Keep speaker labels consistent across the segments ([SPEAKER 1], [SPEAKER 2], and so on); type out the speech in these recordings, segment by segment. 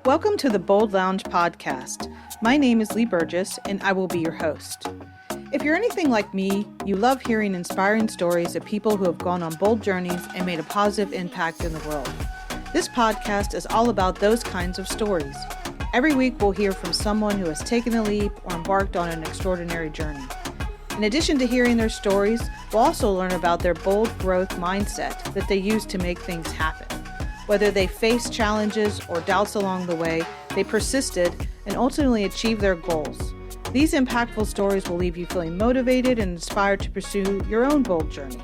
[SPEAKER 1] Welcome to the Bold Lounge podcast. My name is Lee Burgess, and I will be your host. If you're anything like me, you love hearing inspiring stories of people who have gone on bold journeys and made a positive impact in the world. This podcast is all about those kinds of stories. Every week, we'll hear from someone who has taken the leap or embarked on an extraordinary journey. In addition to hearing their stories, we'll also learn about their bold growth mindset that they use to make things happen. Whether they faced challenges or doubts along the way, they persisted and ultimately achieved their goals. These impactful stories will leave you feeling motivated and inspired to pursue your own bold journey.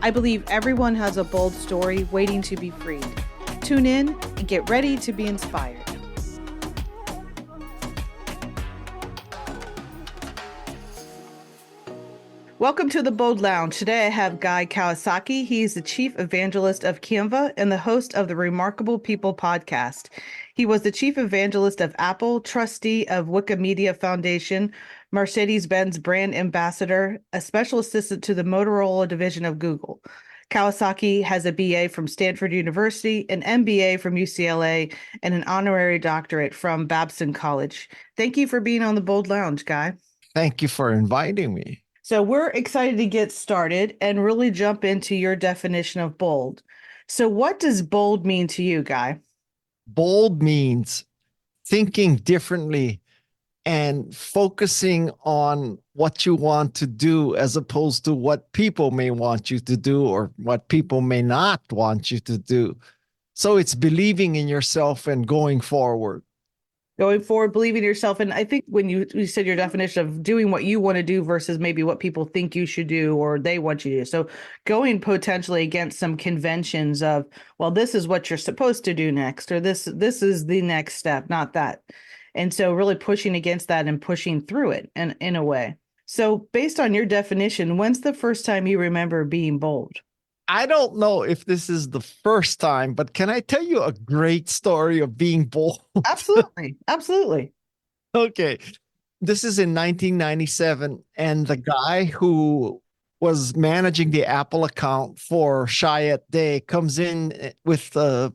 [SPEAKER 1] I believe everyone has a bold story waiting to be freed. Tune in and get ready to be inspired. Welcome to the Bold Lounge. Today I have Guy Kawasaki. He's the chief evangelist of Canva and the host of the Remarkable People podcast. He was the chief evangelist of Apple, trustee of Wikimedia Foundation, Mercedes Benz brand ambassador, a special assistant to the Motorola division of Google. Kawasaki has a BA from Stanford University, an MBA from UCLA, and an honorary doctorate from Babson College. Thank you for being on the Bold Lounge, Guy.
[SPEAKER 2] Thank you for inviting me.
[SPEAKER 1] So we're excited to get started and really jump into your definition of bold. So what does bold mean to you, Guy?
[SPEAKER 2] Bold means thinking differently and focusing on what you want to do as opposed to what people may want you to do or what people may not want you to do. So it's believing in yourself and going forward.
[SPEAKER 1] Going forward, believing in yourself. And I think when you said your definition of doing what you want to do versus maybe what people think you should do or they want you to do. So going potentially against some conventions of, well, this is what you're supposed to do next, or this is the next step, not that. And so really pushing against that and pushing through it in a way. So based on your definition, when's the first time you remember being bold?
[SPEAKER 2] I don't know if this is the first time, but can I tell you a great story of being bold?
[SPEAKER 1] Absolutely. Absolutely.
[SPEAKER 2] Okay. This is in 1997, and the guy who was managing the Apple account for Chiat Day comes in with a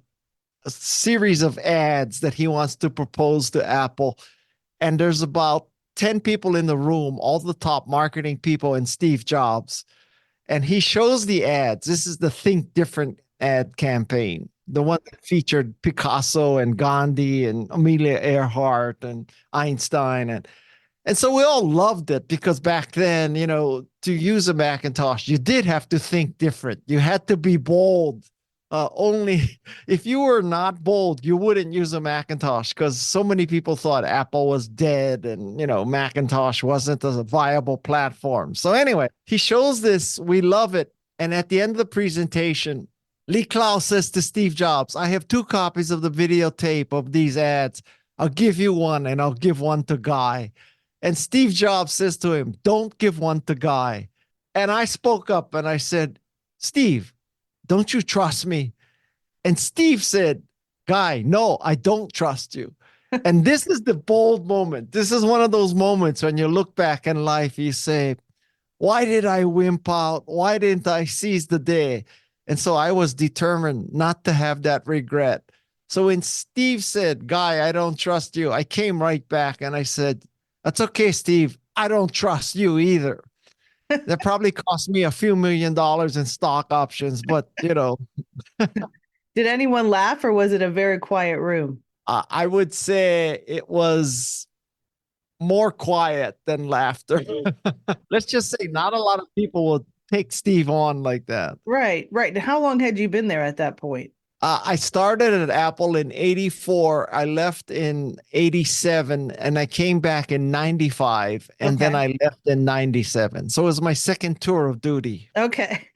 [SPEAKER 2] series of ads that he wants to propose to Apple. And there's about 10 people in the room, all the top marketing people and Steve Jobs. And he shows the ads. This is the Think Different ad campaign, the one that featured Picasso and Gandhi and Amelia Earhart and Einstein. And so we all loved it because back then, to use a Macintosh, you did have to think different. You had to be bold. Only if you were not bold, you wouldn't use a Macintosh because so many people thought Apple was dead and, Macintosh wasn't a viable platform. So anyway, he shows this. We love it. And at the end of the presentation, Lee Clow says to Steve Jobs, I have 2 copies of the videotape of these ads. I'll give you one and I'll give one to Guy. And Steve Jobs says to him, don't give one to Guy. And I spoke up and I said, Steve, don't you trust me? And Steve said, Guy, no, I don't trust you. And this is the bold moment. This is one of those moments when you look back in life, you say, why did I wimp out? Why didn't I seize the day? And so I was determined not to have that regret. So when Steve said, Guy, I don't trust you, I came right back and I said, that's okay, Steve. I don't trust you either. That probably cost me a few $1 million in stock options, but
[SPEAKER 1] Did anyone laugh or was it a very quiet room?
[SPEAKER 2] I would say it was more quiet than laughter. Let's just say not a lot of people will take Steve on like that.
[SPEAKER 1] Right. And how long had you been there at that point?
[SPEAKER 2] I started at Apple in 84. I left in 87 and I came back in 95 and then I left in 97. So it was my second tour of duty.
[SPEAKER 1] Okay.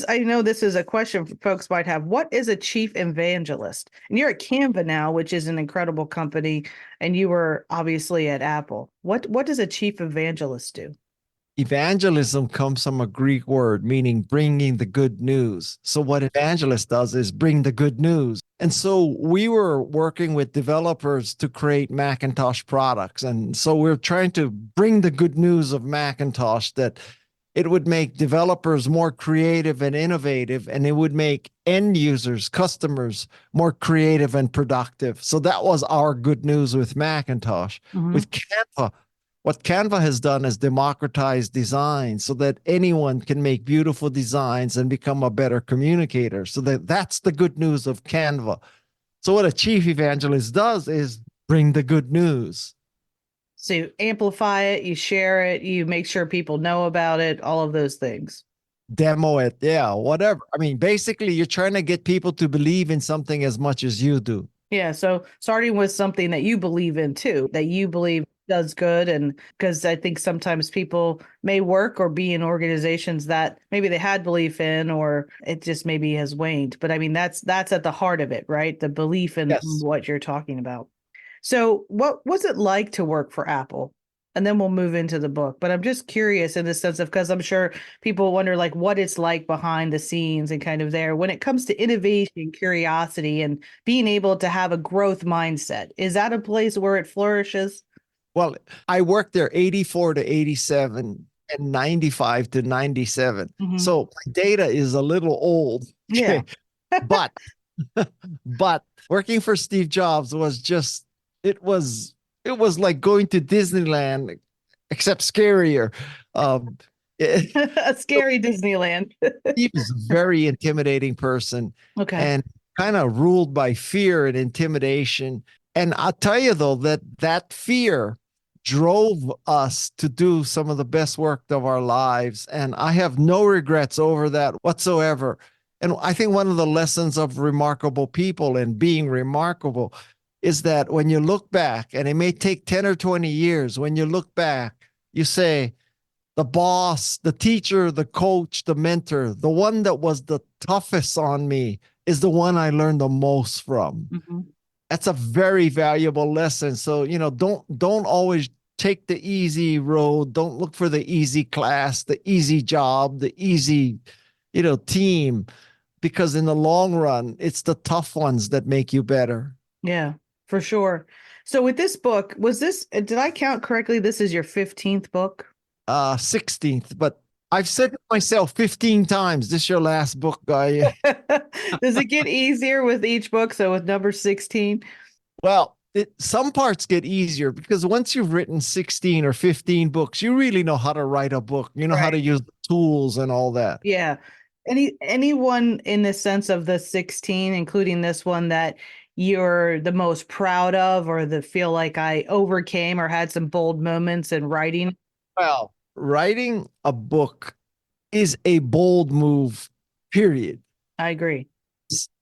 [SPEAKER 1] I know this is a question folks might have. What is a chief evangelist? And you're at Canva now, which is an incredible company. And you were obviously at Apple. What does a chief evangelist do?
[SPEAKER 2] Evangelism comes from a Greek word meaning bringing the good news. So what evangelist does is bring the good news. And so we were working with developers to create Macintosh products. And so we're trying to bring the good news of Macintosh that it would make developers more creative and innovative, and it would make end users, customers more creative and productive. So that was our good news with Macintosh. With Canva, what Canva has done is democratize design so that anyone can make beautiful designs and become a better communicator. So that's the good news of Canva. So what a chief evangelist does is bring the good news.
[SPEAKER 1] So you amplify it, you share it, you make sure people know about it, all of those things.
[SPEAKER 2] Demo it, yeah, whatever. I mean, basically, you're trying to get people to believe in something as much as you do.
[SPEAKER 1] Yeah, so starting with something that you believe in too, that you believe does good. And because I think sometimes people may work or be in organizations that maybe they had belief in, or it just maybe has waned. But I mean, that's at the heart of it, right? The belief in
[SPEAKER 2] Yes.
[SPEAKER 1] what you're talking about. So what was it like to work for Apple? And then we'll move into the book. But I'm just curious in the sense of, because I'm sure people wonder like what it's like behind the scenes and kind of there when it comes to innovation, curiosity, and being able to have a growth mindset. Is that a place where it flourishes?
[SPEAKER 2] Well, I worked there 84 to 87 and 95 to 97. So my data is a little old.
[SPEAKER 1] Yeah.
[SPEAKER 2] But but working for Steve Jobs was just it was like going to Disneyland, except scarier.
[SPEAKER 1] A scary Disneyland.
[SPEAKER 2] Steve is a very intimidating person.
[SPEAKER 1] Okay.
[SPEAKER 2] And kind of ruled by fear and intimidation. And I'll tell you though, that fear drove us to do some of the best work of our lives. And I have no regrets over that whatsoever. And I think one of the lessons of remarkable people and being remarkable is that when you look back, and it may take 10 or 20 years, when you look back, you say, the boss, the teacher, the coach, the mentor, the one that was the toughest on me is the one I learned the most from. That's a very valuable lesson. So, don't always take the easy road. Don't look for the easy class, the easy job, the easy, team, because in the long run, it's the tough ones that make you better.
[SPEAKER 1] Yeah, for sure. So with this book, did I count correctly? This is your 15th book?
[SPEAKER 2] 16th, but I've said to myself 15 times, this is your last book, guy.
[SPEAKER 1] Does it get easier with each book? So with number 16?
[SPEAKER 2] Well, some parts get easier because once you've written 16 or 15 books, you really know how to write a book. You know how to use the tools and all that.
[SPEAKER 1] Yeah. Anyone in the sense of the 16, including this one, that you're the most proud of, or that feel like I overcame or had some bold moments in writing?
[SPEAKER 2] Well, writing a book is a bold move, period.
[SPEAKER 1] I agree.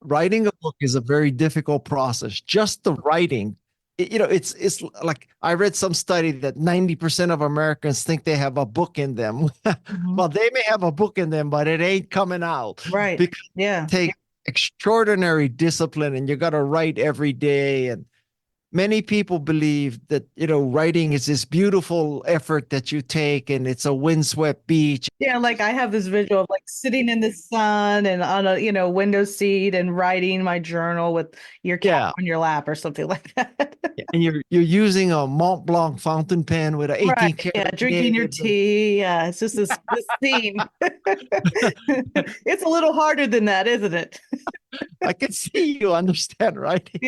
[SPEAKER 2] Writing a book is a very difficult process. Just the writing, it's like I read some study that 90% of Americans think they have a book in them. Well, they may have a book in them, but it ain't coming out.
[SPEAKER 1] Right.
[SPEAKER 2] Because it takes extraordinary discipline, and you got to write every day. And many people believe that, writing is this beautiful effort that you take and it's a windswept beach.
[SPEAKER 1] Yeah, like I have this visual of like sitting in the sun and on a, window seat and writing my journal with your cat on your lap or something like that.
[SPEAKER 2] And you're using a Mont Blanc fountain pen with an 18 karat.
[SPEAKER 1] Yeah, drinking your tea. Yeah, it's just this scene. It's a little harder than that, isn't it?
[SPEAKER 2] I can see you understand writing.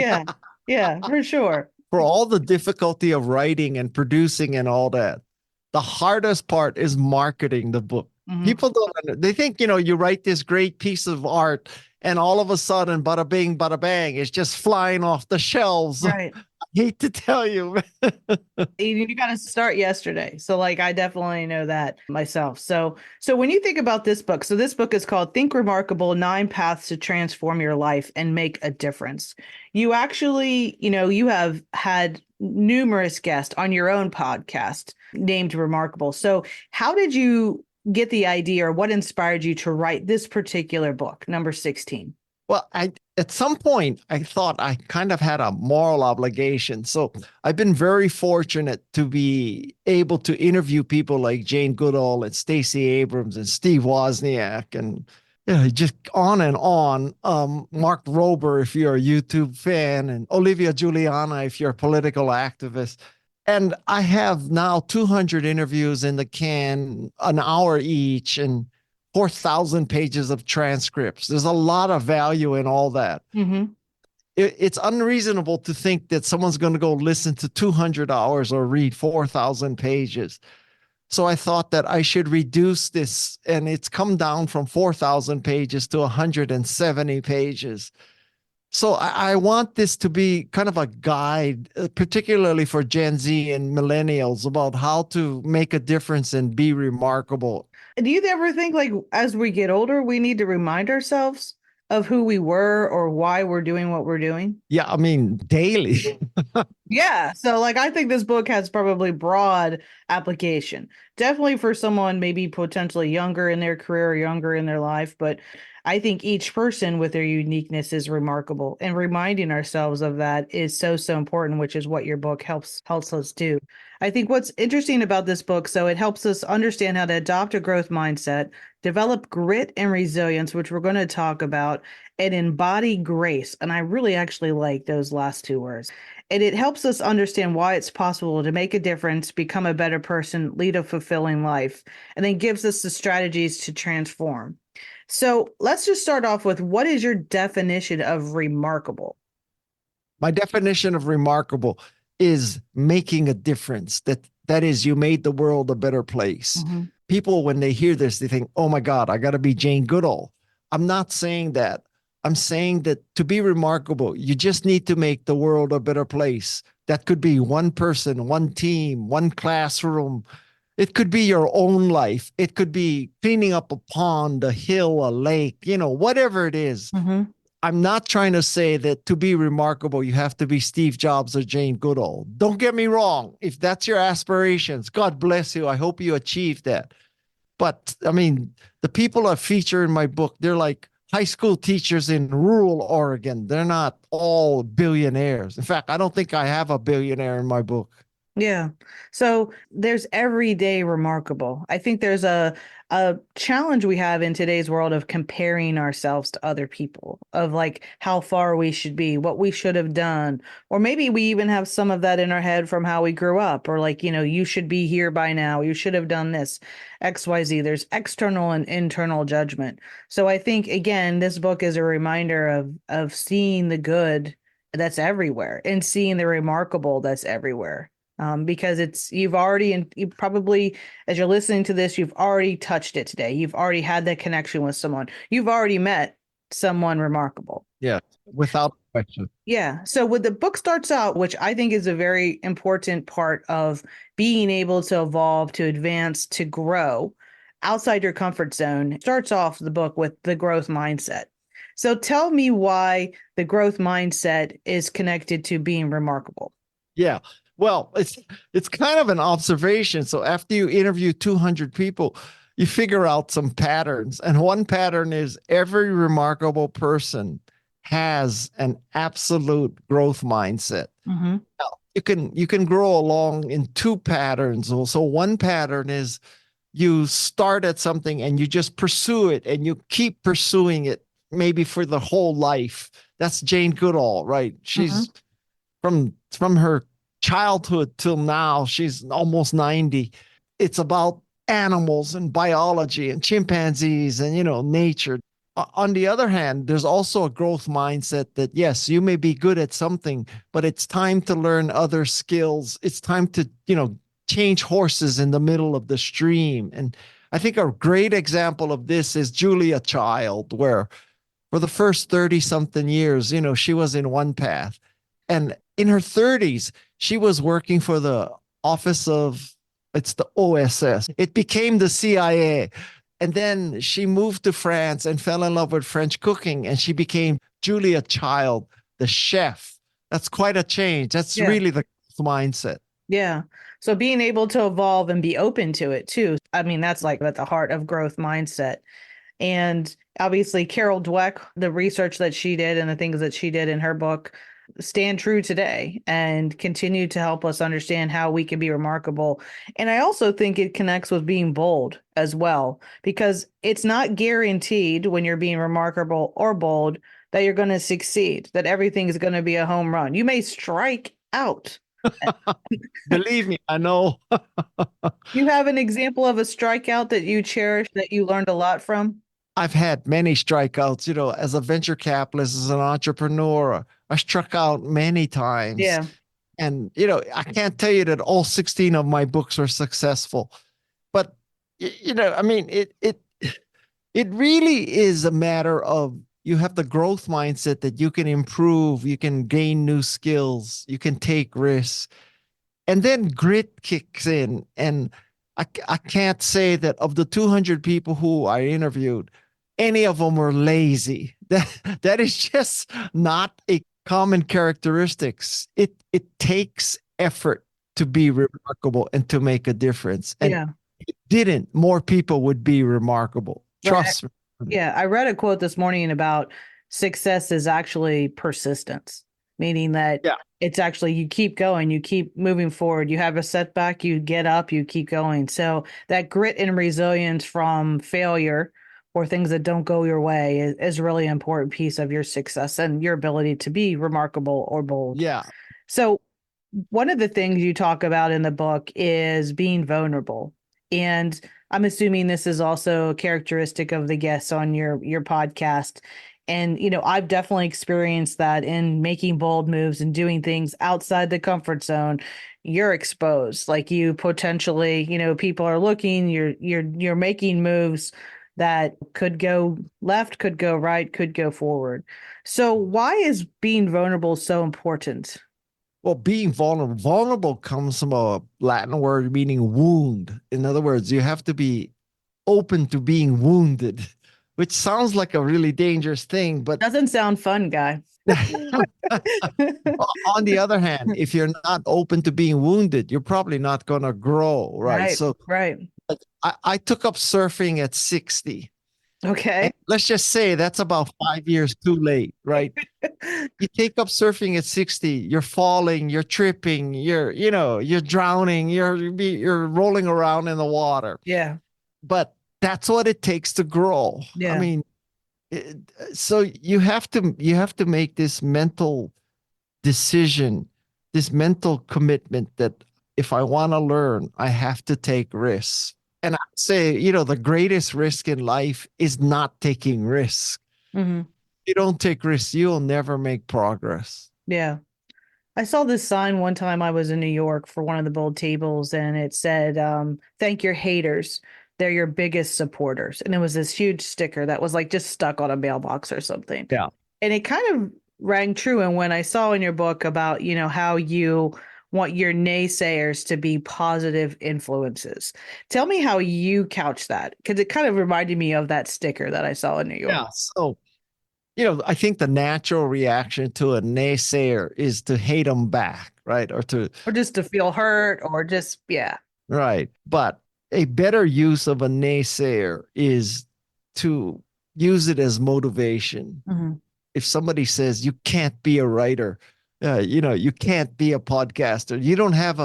[SPEAKER 1] Yeah, for sure.
[SPEAKER 2] For all the difficulty of writing and producing and all that, the hardest part is marketing the book. People they think, you write this great piece of art and all of a sudden, bada bing, bada bang, it's just flying off the shelves.
[SPEAKER 1] Right.
[SPEAKER 2] I hate to tell you.
[SPEAKER 1] You got to start yesterday. So like, I definitely know that myself. So when you think about this book, so this book is called Think Remarkable: 9 Paths to Transform Your Life and Make a Difference. You actually, you have had numerous guests on your own podcast named Remarkable. So how did you get the idea, or what inspired you to write this particular book, number 16?
[SPEAKER 2] Well, at some point, I thought I kind of had a moral obligation. So I've been very fortunate to be able to interview people like Jane Goodall and Stacey Abrams and Steve Wozniak and just on and on. Mark Rober, if you're a YouTube fan, and Olivia Juliana, if you're a political activist. And I have now 200 interviews in the can, an hour each, and 4,000 pages of transcripts. There's a lot of value in all that.
[SPEAKER 1] Mm-hmm.
[SPEAKER 2] It's unreasonable to think that someone's going to go listen to 200 hours or read 4,000 pages. So I thought that I should reduce this, and it's come down from 4,000 pages to 170 pages. So I want this to be kind of a guide, particularly for Gen Z and millennials, about how to make a difference and be remarkable.
[SPEAKER 1] Do you ever think, like, as we get older, we need to remind ourselves of who we were or why we're doing what we're doing?
[SPEAKER 2] Yeah, I mean, daily.
[SPEAKER 1] Yeah. So, like, I think this book has probably broad application. Definitely for someone maybe potentially younger in their career or younger in their life. But I think each person with their uniqueness is remarkable. And reminding ourselves of that is so, so important, which is what your book helps us do. I think what's interesting about this book, so it helps us understand how to adopt a growth mindset, develop grit and resilience, which we're going to talk about, and embody grace. And I really actually like those last two words. And it helps us understand why it's possible to make a difference, become a better person, lead a fulfilling life, and then gives us the strategies to transform. So let's just start off with, what is your definition of remarkable?
[SPEAKER 2] My definition of remarkable is making a difference. That is, you made the world a better place.
[SPEAKER 1] Mm-hmm.
[SPEAKER 2] People, when they hear this, they think, oh my God, I got to be Jane Goodall. I'm not saying that. I'm saying that to be remarkable, you just need to make the world a better place. That could be one person, one team, one classroom. It could be your own life. It could be cleaning up a pond, a hill, a lake, whatever it is.
[SPEAKER 1] Mm-hmm.
[SPEAKER 2] I'm not trying to say that to be remarkable, you have to be Steve Jobs or Jane Goodall. Don't get me wrong. If that's your aspirations, God bless you. I hope you achieve that. But I mean, the people I feature in my book, they're like high school teachers in rural Oregon. They're not all billionaires. In fact, I don't think I have a billionaire in my book.
[SPEAKER 1] Yeah. So there's everyday remarkable. I think there's a challenge we have in today's world of comparing ourselves to other people, of like how far we should be, what we should have done, or maybe we even have some of that in our head from how we grew up, or like, you should be here by now, you should have done this, XYZ. There's external and internal judgment. So I think, again, this book is a reminder of seeing the good that's everywhere and seeing the remarkable that's everywhere. Because you probably, as you're listening to this, you've already touched it today. You've already had that connection with someone. You've already met someone remarkable.
[SPEAKER 2] Yeah, without question.
[SPEAKER 1] Yeah. So with the book starts out, which I think is a very important part of being able to evolve, to advance, to grow outside your comfort zone, starts off the book with the growth mindset. So tell me why the growth mindset is connected to being remarkable.
[SPEAKER 2] Yeah. Well, it's kind of an observation. So after you interview 200 people, you figure out some patterns. And one pattern is every remarkable person has an absolute growth mindset.
[SPEAKER 1] Mm-hmm.
[SPEAKER 2] Now, you can grow along in two patterns. So one pattern is you start at something and you just pursue it and you keep pursuing it maybe for the whole life. That's Jane Goodall, right? She's from her childhood till now, she's almost 90. It's about animals and biology and chimpanzees and nature. On the other hand, there's also a growth mindset that yes, you may be good at something, but it's time to learn other skills. It's time to change horses in the middle of the stream. And I think a great example of this is Julia Child, where for the first 30 something years, she was in one path, and in her 30s she was working for the office of, it's the OSS. It became the CIA. And then she moved to France and fell in love with French cooking. And she became Julia Child, the chef. That's quite a change. That's really the mindset.
[SPEAKER 1] Yeah. So being able to evolve and be open to it too. I mean, that's like at the heart of growth mindset. And obviously Carol Dweck, the research that she did and the things that she did in her book stand true today and continue to help us understand how we can be remarkable. And I also think it connects with being bold as well, because it's not guaranteed when you're being remarkable or bold that you're going to succeed, that everything is going to be a home run. You may strike out,
[SPEAKER 2] Believe me, I know.
[SPEAKER 1] You have an example of a strikeout that you cherish that you learned a lot from?
[SPEAKER 2] I've had many strikeouts, as a venture capitalist, as an entrepreneur. I struck out many times.
[SPEAKER 1] Yeah.
[SPEAKER 2] And, I can't tell you that all 16 of my books were successful. But, I mean, it really is a matter of you have the growth mindset that you can improve, you can gain new skills, you can take risks. And then grit kicks in. And I can't say that of the 200 people who I interviewed, any of them were lazy. That is just not a common characteristics. It takes effort to be remarkable and to make a difference. And
[SPEAKER 1] Yeah.
[SPEAKER 2] if it didn't, more people would be remarkable. Trust me.
[SPEAKER 1] Yeah. I read a quote this morning about success is actually persistence, meaning that
[SPEAKER 2] Yeah.
[SPEAKER 1] it's actually you keep going, you keep moving forward. You have a setback, you get up, you keep going. So that grit and resilience from failure or things that don't go your way is really an important piece of your success and your ability to be remarkable or bold.
[SPEAKER 2] Yeah.
[SPEAKER 1] So one of the things you talk about in the book is being vulnerable. And I'm assuming this is also a characteristic of the guests on your podcast. And, I've definitely experienced that in making bold moves and doing things outside the comfort zone. You're exposed, like you potentially, people are looking, you're making moves that could go left, could go right, could go forward. So why is being vulnerable so important?
[SPEAKER 2] Well, being vulnerable comes from a Latin word meaning wound. In other words, you have to be open to being wounded, which sounds like a really dangerous thing. But
[SPEAKER 1] Doesn't sound fun, guy.
[SPEAKER 2] on the other hand, if you're not open to being wounded, you're probably not going to grow, right?
[SPEAKER 1] Right,
[SPEAKER 2] So
[SPEAKER 1] right.
[SPEAKER 2] I took up surfing at 60.
[SPEAKER 1] Okay.
[SPEAKER 2] And let's just say that's about 5 years too late, right? You take up surfing at 60, you're falling, you're tripping, you're drowning, you're rolling around in the water.
[SPEAKER 1] Yeah.
[SPEAKER 2] But that's what it takes to grow.
[SPEAKER 1] Yeah.
[SPEAKER 2] I mean, so you have to make this mental decision, this mental commitment that if I want to learn, I have to take risks. And I'd say, the greatest risk in life is not taking risks.
[SPEAKER 1] Mm-hmm.
[SPEAKER 2] You don't take risks, you'll never make progress.
[SPEAKER 1] Yeah. I saw this sign one time I was in New York for one of the bold tables, and it said, thank your haters. They're your biggest supporters. And it was this huge sticker that was like just stuck on a mailbox or something.
[SPEAKER 2] Yeah.
[SPEAKER 1] And it kind of rang true. And when I saw in your book about, how you want your naysayers to be positive influences, tell me how you couch that, because it kind of reminded me of that sticker that I saw in New York.
[SPEAKER 2] Yeah. So, I think the natural reaction to a naysayer is to hate them back, right? Or
[SPEAKER 1] just to feel hurt or just, yeah.
[SPEAKER 2] Right. But a better use of a naysayer is to use it as motivation.
[SPEAKER 1] Mm-hmm.
[SPEAKER 2] If somebody says you can't be a writer, you can't be a podcaster, you don't have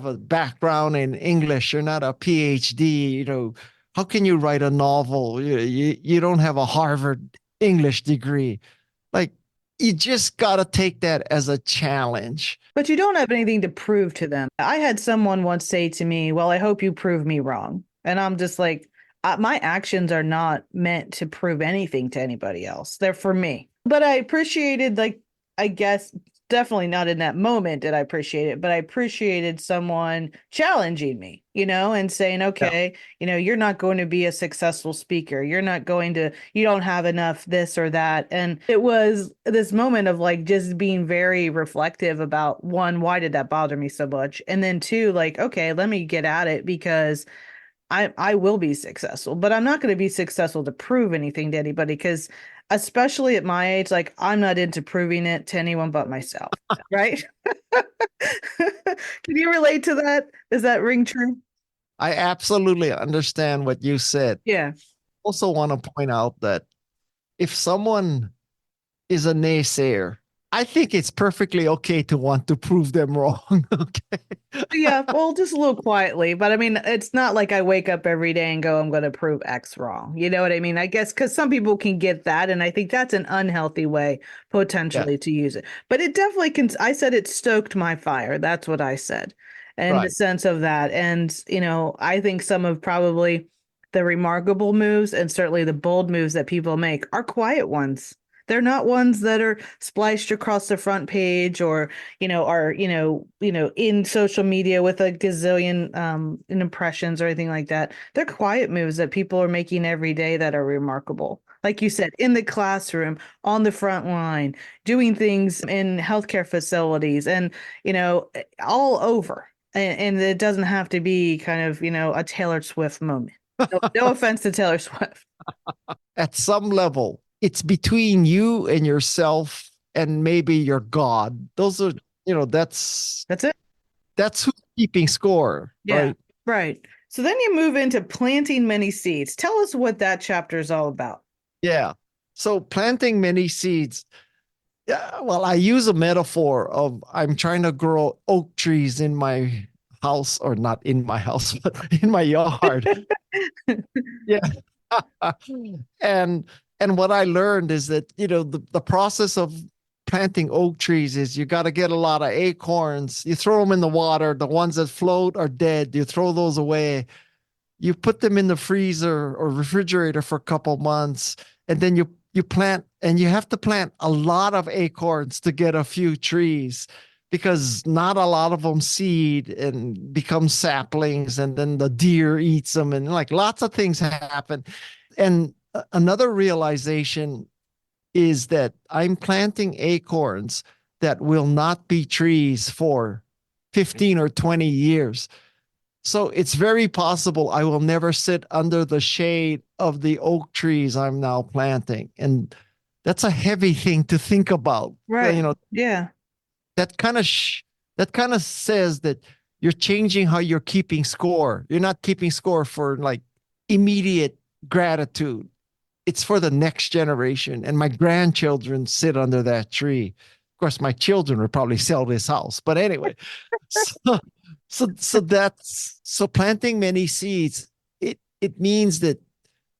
[SPEAKER 2] a background in English, you're not a PhD, how can you write a novel? You don't have a Harvard English degree. Like, you just got to take that as a challenge.
[SPEAKER 1] But you don't have anything to prove to them. I had someone once say to me, well, I hope you prove me wrong. And I'm just like, my actions are not meant to prove anything to anybody else. They're for me. But I appreciated, like, I guess, definitely not in that moment did I appreciate it, but I appreciated someone challenging me, and saying, okay, you're not going to be a successful speaker. You don't have enough this or that. And it was this moment of like just being very reflective about, one, why did that bother me so much? And then two, like, okay, let me get at it, because I will be successful, but I'm not going to be successful to prove anything to anybody, because especially at my age, like, I'm not into proving it to anyone but myself. Right. Can you relate to that? Does that ring true?
[SPEAKER 2] I absolutely understand what you said.
[SPEAKER 1] Yeah.
[SPEAKER 2] Also want to point out that if someone is a naysayer, I think it's perfectly okay to want to prove them wrong. Okay.
[SPEAKER 1] Yeah, well, just a little quietly, but I mean, it's not like I wake up every day and go, I'm going to prove X wrong. You know what I mean? I guess because some people can get that, and I think that's an unhealthy way
[SPEAKER 2] Yeah.
[SPEAKER 1] potentially to use it. But it definitely can. I said it stoked my fire. That's what I said, in the
[SPEAKER 2] Right.
[SPEAKER 1] sense of that. And I think some of probably the remarkable moves and certainly the bold moves that people make are quiet ones. They're not ones that are spliced across the front page or are in social media with a gazillion impressions or anything like that. They're quiet moves that people are making every day that are remarkable. Like you said, in the classroom, on the front line, doing things in healthcare facilities, and all over. And it doesn't have to be kind of a Taylor Swift moment. No offense to Taylor Swift.
[SPEAKER 2] At some level, it's between you and yourself and maybe your God. Those are,
[SPEAKER 1] That's it.
[SPEAKER 2] that's who's keeping score,
[SPEAKER 1] Yeah,
[SPEAKER 2] right?
[SPEAKER 1] right. So then you move into planting many seeds. Tell us what that chapter is all about.
[SPEAKER 2] Yeah. So planting many seeds. Yeah, well, I use a metaphor of I'm trying to grow oak trees in my house, or not in my house, but in my yard. Yeah. and and what I learned is that, the process of planting oak trees is you got to get a lot of acorns. You throw them in the water. The ones that float are dead. You throw those away. You put them in the freezer or refrigerator for a couple months, and then you plant, and you have to plant a lot of acorns to get a few trees, because not a lot of them seed and become saplings, and then the deer eats them, and like lots of things happen. And another realization is that I'm planting acorns that will not be trees for 15 or 20 years. So it's very possible I will never sit under the shade of the oak trees I'm now planting. And that's a heavy thing to think about.
[SPEAKER 1] Right. Yeah.
[SPEAKER 2] That kind of that kind of says that you're changing how you're keeping score. You're not keeping score for like immediate gratitude. It's for the next generation. And my grandchildren sit under that tree. Of course, my children would probably sell this house. But anyway, so so planting many seeds, it means that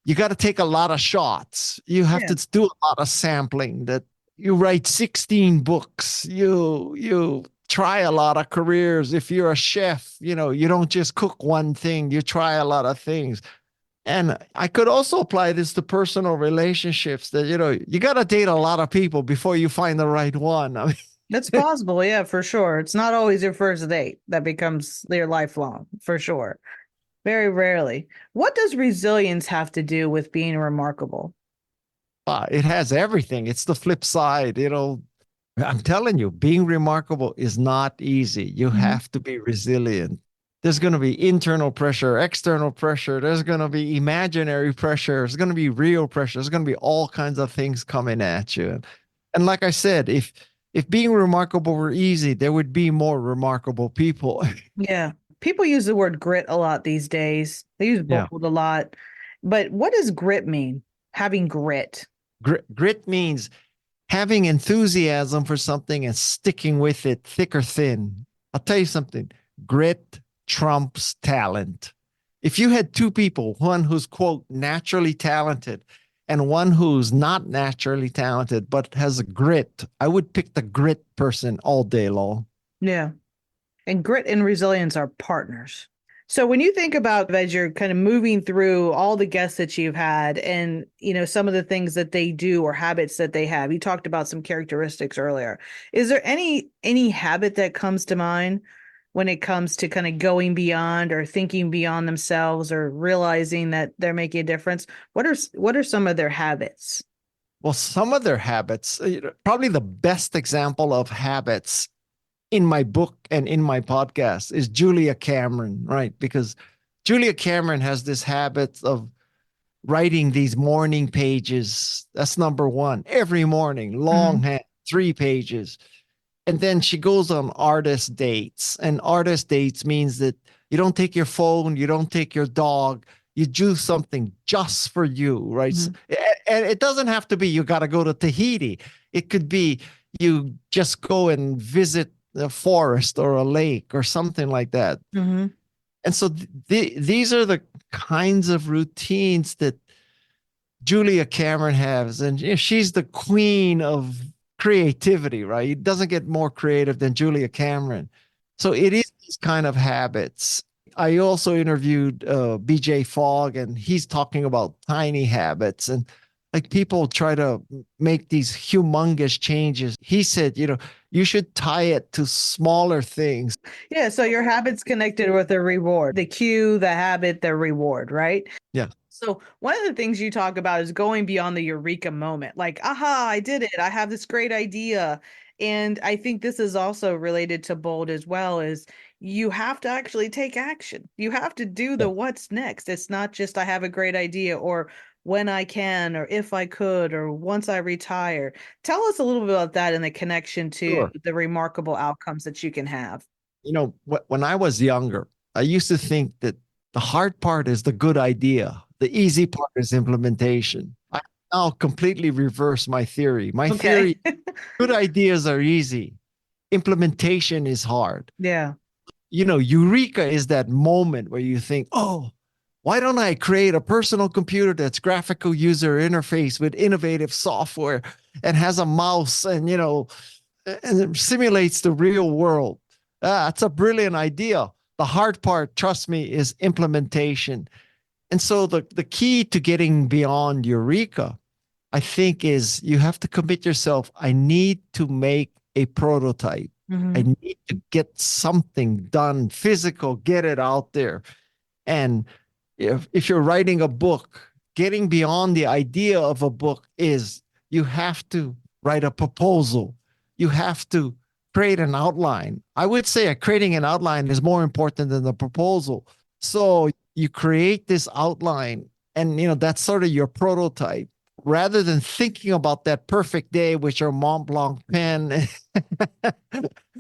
[SPEAKER 2] you got to take a lot of shots. You have
[SPEAKER 1] Yeah.
[SPEAKER 2] to do a lot of sampling. That you write 16 books. You try a lot of careers. If you're a chef, you don't just cook one thing. You try a lot of things. And I could also apply this to personal relationships, that, you got to date a lot of people before you find the right one. I mean,
[SPEAKER 1] That's possible. Yeah, for sure. It's not always your first date that becomes your lifelong, for sure. Very rarely. What does resilience have to do with being remarkable?
[SPEAKER 2] it has everything. It's the flip side. I'm telling you, being remarkable is not easy. You have to be resilient. There's going to be internal pressure, external pressure. There's going to be imaginary pressure. There's going to be real pressure. There's going to be all kinds of things coming at you. And like I said, if being remarkable were easy, there would be more remarkable people.
[SPEAKER 1] Yeah. People use the word grit a lot these days. They use
[SPEAKER 2] Yeah.
[SPEAKER 1] bold a lot. But what does grit mean? Having grit.
[SPEAKER 2] Grit means having enthusiasm for something and sticking with it, thick or thin. I'll tell you something. Grit trumps talent. If you had two people, one who's, quote, naturally talented and one who's not naturally talented but has a grit, I would pick the grit person all day long.
[SPEAKER 1] Yeah. And grit and resilience are partners. So when you think about, as you're kind of moving through all the guests that you've had and, some of the things that they do or habits that they have, you talked about some characteristics earlier. Is there any habit that comes to mind when it comes to kind of going beyond or thinking beyond themselves or realizing that they're making a difference? What are some of their habits?
[SPEAKER 2] Well, some of their habits, probably the best example of habits in my book and in my podcast is Julia Cameron, right? Because Julia Cameron has this habit of writing these morning pages. That's number one. Every morning, longhand, 3 pages. And then she goes on artist dates. And artist dates means that you don't take your phone, you don't take your dog, you do something just for you, right? And it doesn't have to be you got to go to Tahiti. It could be you just go and visit a forest or a lake or something like that.
[SPEAKER 1] Mm-hmm.
[SPEAKER 2] And so these are the kinds of routines that Julia Cameron has. And she's the queen of creativity, right? It doesn't get more creative than Julia Cameron. So it is these kind of habits. I also interviewed BJ Fogg, and he's talking about tiny habits. And like people try to make these humongous changes. He said, you should tie it to smaller things.
[SPEAKER 1] Yeah. So your habit's connected with the reward, the cue, the habit, the reward, right?
[SPEAKER 2] Yeah.
[SPEAKER 1] So one of the things you talk about is going beyond the eureka moment, like, aha, I did it. I have this great idea. And I think this is also related to bold as well, is you have to actually take action. You have to do the what's next. It's not just I have a great idea or when I can or if I could or once I retire. Tell us a little bit about that and the connection to
[SPEAKER 2] Sure.
[SPEAKER 1] the remarkable outcomes that you can have.
[SPEAKER 2] When I was younger, I used to think that the hard part is the good idea. The easy part is implementation. I now completely reverse my theory. My theory, good ideas are easy. Implementation is hard.
[SPEAKER 1] Yeah.
[SPEAKER 2] Eureka is that moment where you think, oh, why don't I create a personal computer that's graphical user interface with innovative software and has a mouse and it simulates the real world. That's a brilliant idea. The hard part, trust me, is implementation. And so the key to getting beyond Eureka, I think, is you have to commit yourself. I need to make a prototype.
[SPEAKER 1] Mm-hmm.
[SPEAKER 2] I need to get something done, physical, get it out there. And if you're writing a book, getting beyond the idea of a book is you have to write a proposal. You have to create an outline. I would say creating an outline is more important than the proposal. So you create this outline and, that's sort of your prototype rather than thinking about that perfect day with your Mont Blanc pen.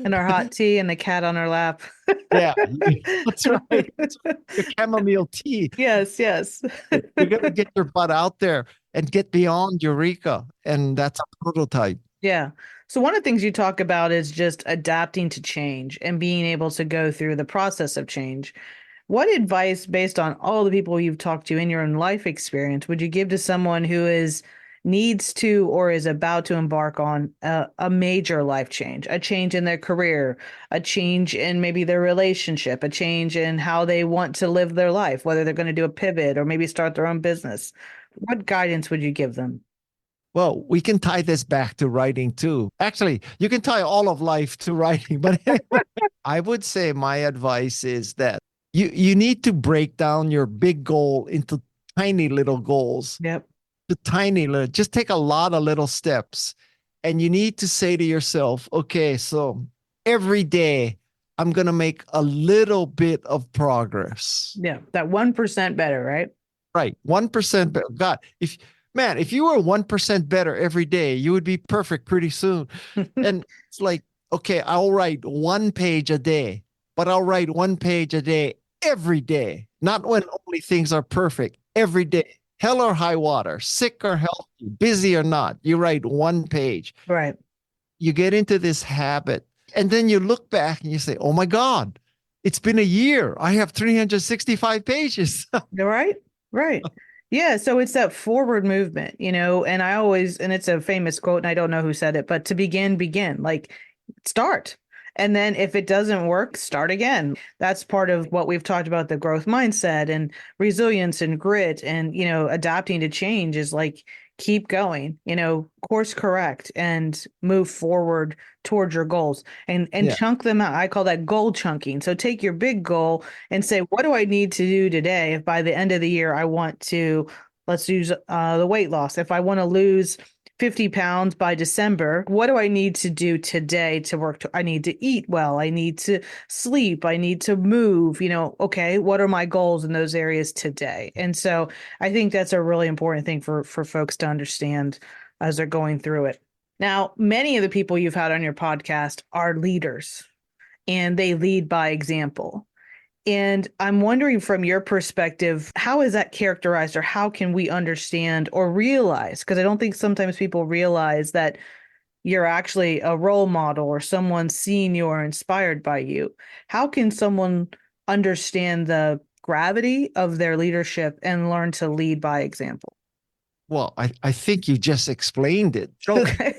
[SPEAKER 1] And our hot tea and the cat on our lap.
[SPEAKER 2] Yeah, that's right. The chamomile tea.
[SPEAKER 1] Yes, yes.
[SPEAKER 2] You're going to get your butt out there and get beyond Eureka. And that's a prototype.
[SPEAKER 1] Yeah. So one of the things you talk about is just adapting to change and being able to go through the process of change. What advice, based on all the people you've talked to in your own life experience, would you give to someone who needs to or is about to embark on a major life change, a change in their career, a change in maybe their relationship, a change in how they want to live their life, whether they're going to do a pivot or maybe start their own business? What guidance would you give them?
[SPEAKER 2] Well, we can tie this back to writing too. Actually, you can tie all of life to writing, but I would say my advice is that you need to break down your big goal into tiny little goals.
[SPEAKER 1] Yep.
[SPEAKER 2] Just take a lot of little steps. And you need to say to yourself, okay, so every day I'm going to make a little bit of progress.
[SPEAKER 1] Yeah. That 1% better, right?
[SPEAKER 2] Right. 1% better. God, if you were 1% better every day, you would be perfect pretty soon. And it's like, okay, I'll write 1 page a day, but I'll write 1 page a day every day, not when only things are perfect, every day, hell or high water, sick or healthy, busy or not, you write 1 page.
[SPEAKER 1] Right.
[SPEAKER 2] You get into this habit and then you look back and you say, oh my God, it's been a year. I have 365 pages.
[SPEAKER 1] Right. Right. Yeah. So it's that forward movement, and and it's a famous quote and I don't know who said it, but to begin, like start. And then if it doesn't work, start again. That's part of what we've talked about, the growth mindset and resilience and grit and, adapting to change is like, keep going, course correct and move forward towards your goals and chunk them out. I call that goal chunking. So take your big goal and say, what do I need to do today? If by the end of the year, I want to, let's use the weight loss. If I want to lose 50 pounds by December, what do I need to do today to work? I need to eat well. I need to sleep. I need to move, okay, what are my goals in those areas today? And so I think that's a really important thing for folks to understand as they're going through it. Now, many of the people you've had on your podcast are leaders and they lead by example. And I'm wondering from your perspective, how is that characterized or how can we understand or realize? Because I don't think sometimes people realize that you're actually a role model or someone seeing you or inspired by you. How can someone understand the gravity of their leadership and learn to lead by example?
[SPEAKER 2] Well, I think you just explained it.
[SPEAKER 1] Okay.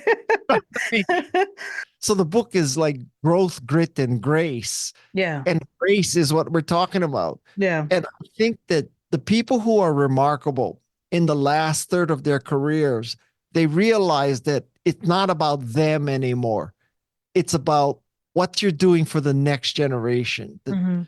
[SPEAKER 2] So the book is like growth, grit, and grace.
[SPEAKER 1] Yeah.
[SPEAKER 2] And grace is what we're talking about.
[SPEAKER 1] Yeah.
[SPEAKER 2] And I think that the people who are remarkable in the last third of their careers, they realize that it's not about them anymore. It's about what you're doing for the next generation. That,
[SPEAKER 1] Hmm.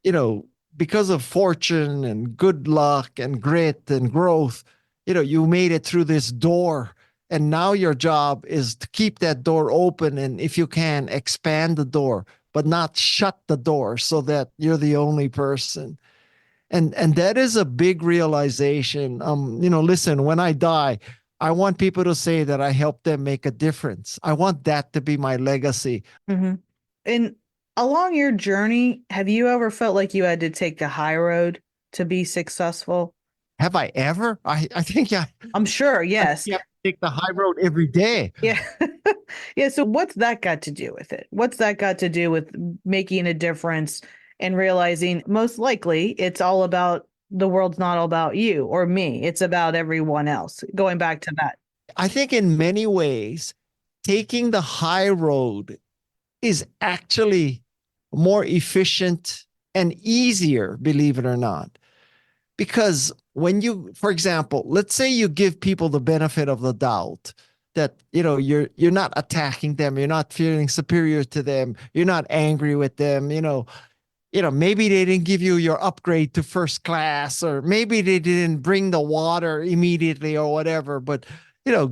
[SPEAKER 2] you know, because of fortune and good luck and grit and growth, you made it through this door. And now your job is to keep that door open. And if you can, expand the door, but not shut the door so that you're the only person. And that is a big realization. Listen, when I die, I want people to say that I helped them make a difference. I want that to be my legacy.
[SPEAKER 1] Hmm. And along your journey, have you ever felt like you had to take the high road to be successful?
[SPEAKER 2] Have I ever? I think
[SPEAKER 1] I'm sure, yes.
[SPEAKER 2] you have to take the high road every day.
[SPEAKER 1] Yeah. Yeah. So what's that got to do with it? What's that got to do with making a difference and realizing most likely it's all about the world's not all about you or me. It's about everyone else. Going back to that.
[SPEAKER 2] I think in many ways, taking the high road is actually more efficient and easier, believe it or not. Because when you, for example, let's say you give people the benefit of the doubt that, you're not attacking them, you're not feeling superior to them, you're not angry with them, maybe they didn't give you your upgrade to first class, or maybe they didn't bring the water immediately or whatever, but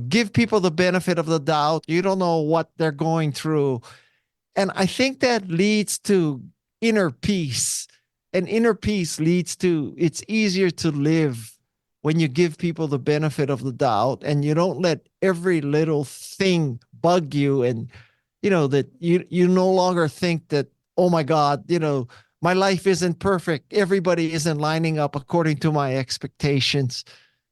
[SPEAKER 2] give people the benefit of the doubt. You don't know what they're going through. And I think that leads to inner peace. And inner peace leads to, it's easier to live when you give people the benefit of the doubt and you don't let every little thing bug you. And, that you no longer think that, oh my God, my life isn't perfect. Everybody isn't lining up according to my expectations.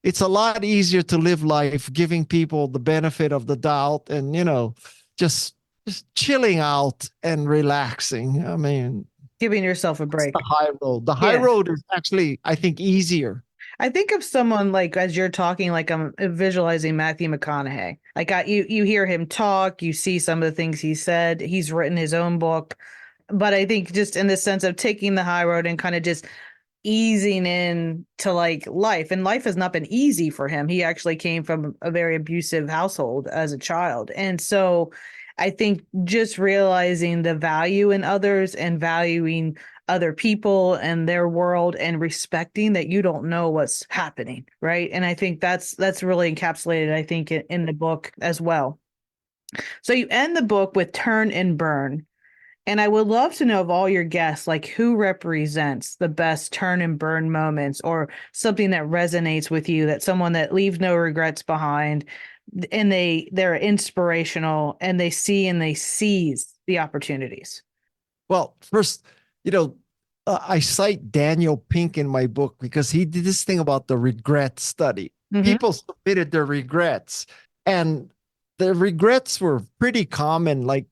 [SPEAKER 2] It's a lot easier to live life giving people the benefit of the doubt and, just chilling out and relaxing. I mean,
[SPEAKER 1] Giving yourself a break.
[SPEAKER 2] the high road. The high
[SPEAKER 1] Yeah.
[SPEAKER 2] road is actually, I think, easier.
[SPEAKER 1] I think of someone like as you're talking, like I'm visualizing Matthew McConaughey. Like you hear him talk, you see some of the things he said. He's written his own book, but I think just in the sense of taking the high road and kind of just easing in to like life, and life has not been easy for him. He actually came from a very abusive household as a child, and so I think just realizing the value in others and valuing other people and their world and respecting that you don't know what's happening, right? And I think that's really encapsulated, I think, in the book as well. So you end the book with turn and burn. And I would love to know of all your guests, like who represents the best turn and burn moments or something that resonates with you, that someone that leaves no regrets behind and they're inspirational and they see and they seize the opportunities.
[SPEAKER 2] Well, first, I cite Daniel Pink in my book because he did this thing about the regret study.
[SPEAKER 1] Mhm.
[SPEAKER 2] People submitted their regrets, and the regrets were pretty common. Like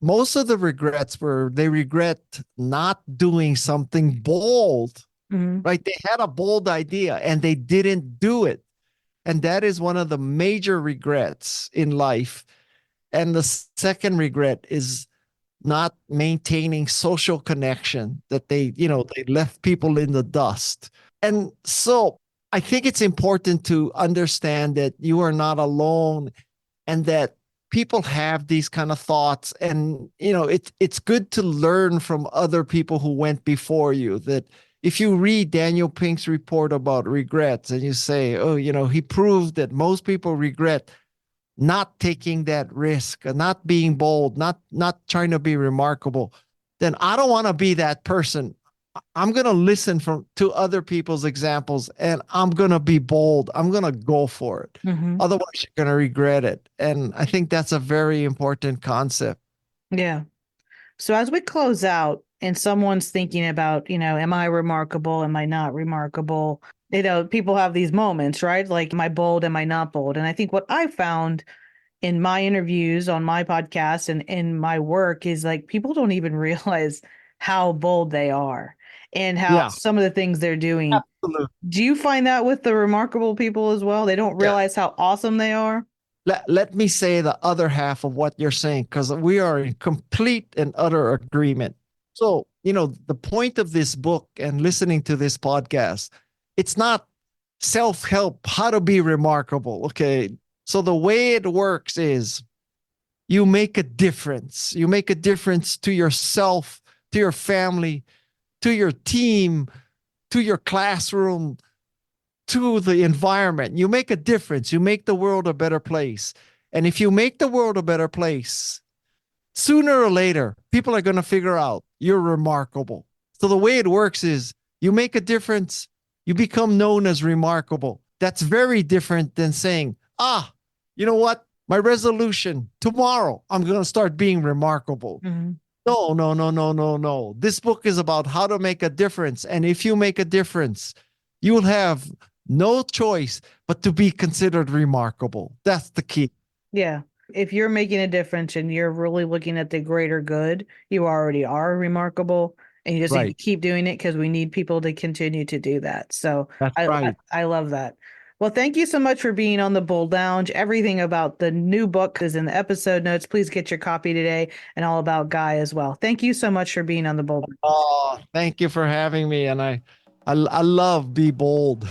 [SPEAKER 2] most of the regrets were they regret not doing something bold,
[SPEAKER 1] Mhm.
[SPEAKER 2] right? They had a bold idea and they didn't do it. And that is one of the major regrets in life. And the second regret is not maintaining social connection, that they left people in the dust. And so I think it's important to understand that you are not alone and that people have these kind of thoughts. And, it's good to learn from other people who went before you. That if you read Daniel Pink's report about regrets and you say, oh, he proved that most people regret not taking that risk, not being bold, not trying to be remarkable, then I don't want to be that person. I'm going to listen to other people's examples and I'm going to be bold. I'm going to go for it.
[SPEAKER 1] Mhm.
[SPEAKER 2] Otherwise, you're going to regret it. And I think that's a very important concept.
[SPEAKER 1] Yeah. So as we close out and someone's thinking about, am I remarkable? Am I not remarkable? People have these moments, right? Like, am I bold? Am I not bold? And I think what I found in my interviews on my podcast and in my work is like people don't even realize how bold they are and how
[SPEAKER 2] Yeah,
[SPEAKER 1] some of the things they're doing.
[SPEAKER 2] absolutely.
[SPEAKER 1] Do you find that with the remarkable people as well? They don't
[SPEAKER 2] Yeah.
[SPEAKER 1] realize how awesome they are.
[SPEAKER 2] Let me say the other half of what you're saying, because we are in complete and utter agreement. So, the point of this book and listening to this podcast, it's not self-help, how to be remarkable. Okay. So the way it works is you make a difference. You make a difference to yourself, to your family, to your team, to your classroom, to the environment. You make a difference. You make the world a better place. And if you make the world a better place, sooner or later, people are going to figure out you're remarkable. So the way it works is you make a difference, you become known as remarkable. That's very different than saying, you know what? My resolution tomorrow, I'm going to start being remarkable.
[SPEAKER 1] Mm-hmm.
[SPEAKER 2] No, no, no, no, no, no. This book is about how to make a difference. And if you make a difference, you will have no choice but to be considered remarkable. That's the key.
[SPEAKER 1] Yeah. If you're making a difference and you're really looking at the greater good, you already are remarkable. And you just need to keep doing it because we need people to continue to do that. So
[SPEAKER 2] That's right.
[SPEAKER 1] I love that. Well, thank you so much for being on the Bold Lounge. Everything about the new book is in the episode notes. Please get your copy today, and all about Guy as well. Thank you so much for being on the Bold Lounge.
[SPEAKER 2] Oh, thank you for having me. And I love Be Bold.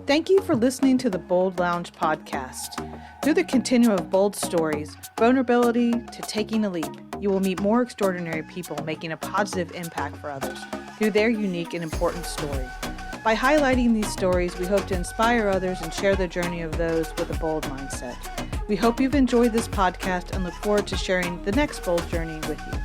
[SPEAKER 1] Thank you for listening to the Bold Lounge podcast. Through the continuum of bold stories, vulnerability to taking a leap, you will meet more extraordinary people making a positive impact for others through their unique and important story. By highlighting these stories, we hope to inspire others and share the journey of those with a bold mindset. We hope you've enjoyed this podcast and look forward to sharing the next bold journey with you.